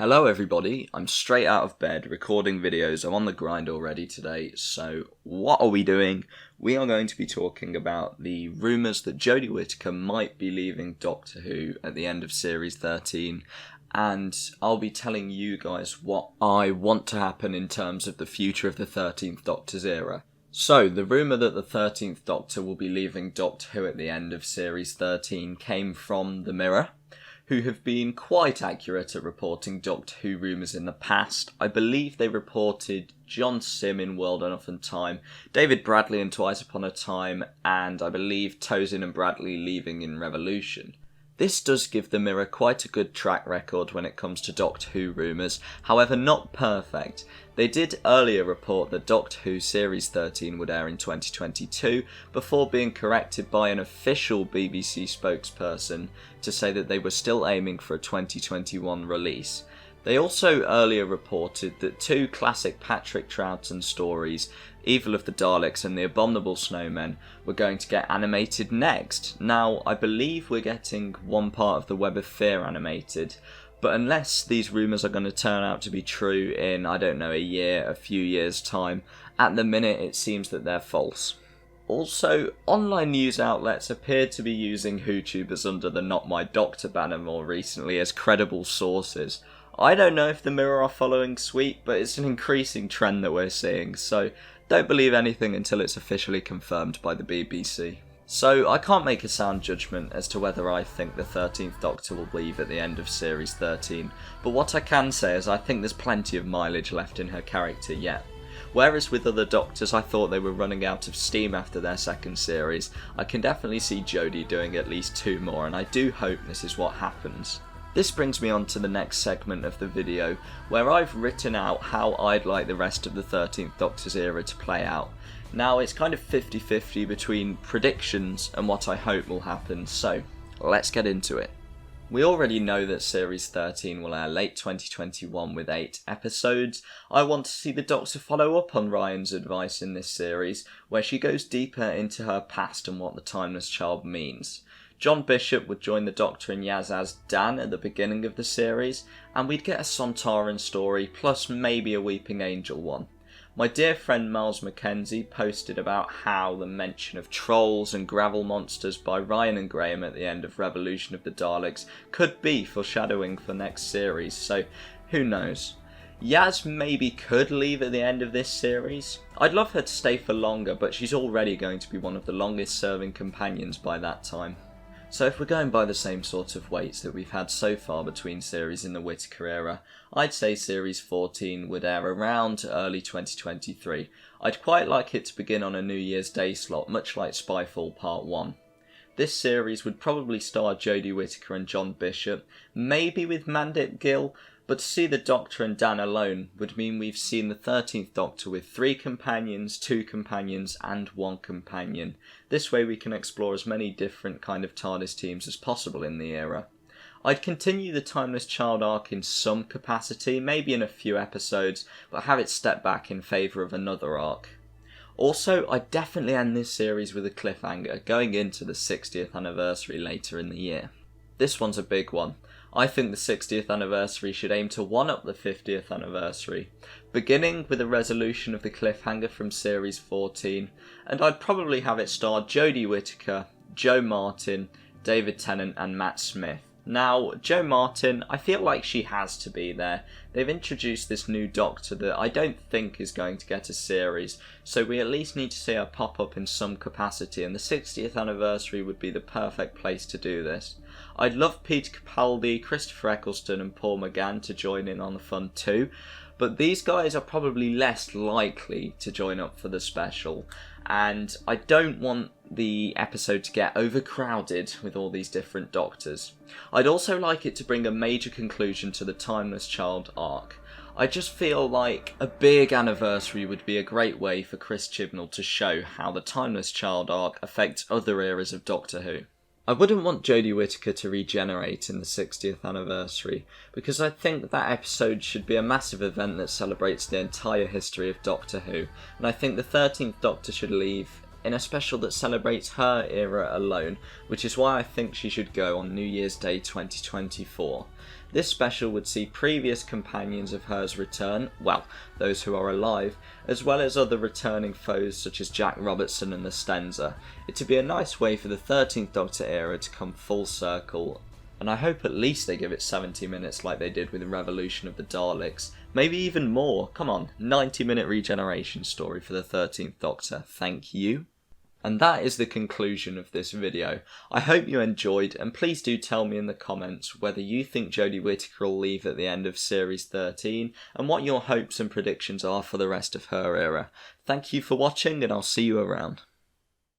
Hello everybody, I'm straight out of bed recording videos. I'm on the grind already today. So what are we doing? We are going to be talking about the rumours that Jodie Whittaker might be leaving Doctor Who at the end of series 13, and I'll be telling you guys what I want to happen in terms of the future of the 13th Doctor's era. So, the rumour that the 13th Doctor will be leaving Doctor Who at the end of series 13 came from The Mirror, who have been quite accurate at reporting Doctor Who rumours in the past. I believe they reported John Sim in World Enough and Time, David Bradley in Twice Upon a Time, and I believe Tosin and Bradley leaving in Revolution. This does give The Mirror quite a good track record when it comes to Doctor Who rumours, however not perfect. They did earlier report that Doctor Who Series 13 would air in 2022, before being corrected by an official BBC spokesperson to say that they were still aiming for a 2021 release. They also earlier reported that two classic Patrick Troughton stories, Evil of the Daleks and The Abominable Snowmen, were going to get animated next. Now, I believe we're getting one part of the Web of Fear animated, but unless these rumours are going to turn out to be true in, I don't know, a few years' time, at the minute it seems that they're false. Also, online news outlets appear to be using WhoTubers under the Not My Doctor banner more recently as credible sources. I don't know if The Mirror are following suit, but it's an increasing trend that we're seeing, so don't believe anything until it's officially confirmed by the BBC. So I can't make a sound judgment as to whether I think the 13th Doctor will leave at the end of Series 13, but what I can say is I think there's plenty of mileage left in her character yet. Whereas with other Doctors I thought they were running out of steam after their second series, I can definitely see Jodie doing at least two more, and I do hope this is what happens. This brings me on to the next segment of the video, where I've written out how I'd like the rest of the 13th Doctor's era to play out. Now, it's kind of 50-50 between predictions and what I hope will happen, so let's get into it. We already know that Series 13 will air late 2021 with 8 episodes. I want to see the Doctor follow up on Ryan's advice in this series, where she goes deeper into her past and what the Timeless Child means. John Bishop would join the Doctor and Yaz as Dan at the beginning of the series, and we'd get a Sontaran story, plus maybe a Weeping Angel one. My dear friend Miles Mackenzie posted about how the mention of trolls and gravel monsters by Ryan and Graham at the end of Revolution of the Daleks could be foreshadowing for next series, so who knows. Yaz maybe could leave at the end of this series. I'd love her to stay for longer, but she's already going to be one of the longest serving companions by that time. So if we're going by the same sort of weights that we've had so far between series in the Whittaker era, I'd say Series 14 would air around early 2023. I'd quite like it to begin on a New Year's Day slot, much like Spyfall Part 1. This series would probably star Jodie Whittaker and John Bishop, maybe with Mandip Gill, but to see the Doctor and Dan alone would mean we've seen the 13th Doctor with 3 companions, 2 companions and 1 companion. This way we can explore as many different kind of TARDIS teams as possible in the era. I'd continue the Timeless Child arc in some capacity, maybe in a few episodes, but have it step back in favour of another arc. Also, I'd definitely end this series with a cliffhanger, going into the 60th anniversary later in the year. This one's a big one. I think the 60th anniversary should aim to one-up the 50th anniversary, beginning with a resolution of the cliffhanger from Series 14, and I'd probably have it star Jodie Whittaker, Joe Martin, David Tennant and Matt Smith. Now, Joe Martin, I feel like she has to be there. They've introduced this new Doctor that I don't think is going to get a series, so we at least need to see her pop up in some capacity, and the 60th anniversary would be the perfect place to do this. I'd love Peter Capaldi, Christopher Eccleston and Paul McGann to join in on the fun too, but these guys are probably less likely to join up for the special, and I don't want the episode to get overcrowded with all these different Doctors. I'd also like it to bring a major conclusion to the Timeless Child arc. I just feel like a big anniversary would be a great way for Chris Chibnall to show how the Timeless Child arc affects other eras of Doctor Who. I wouldn't want Jodie Whittaker to regenerate in the 60th anniversary, because I think that episode should be a massive event that celebrates the entire history of Doctor Who, and I think the 13th Doctor should leave in a special that celebrates her era alone, which is why I think she should go on New Year's Day 2024. This special would see previous companions of hers return, well, those who are alive, as well as other returning foes such as Jack Robertson and the Stenza. It'd be a nice way for the 13th Doctor era to come full circle, and I hope at least they give it 70 minutes like they did with the Revolution of the Daleks. Maybe even more. Come on, 90-minute regeneration story for the 13th Doctor. Thank you. And that is the conclusion of this video. I hope you enjoyed, and please do tell me in the comments whether you think Jodie Whittaker will leave at the end of Series 13, and what your hopes and predictions are for the rest of her era. Thank you for watching, and I'll see you around.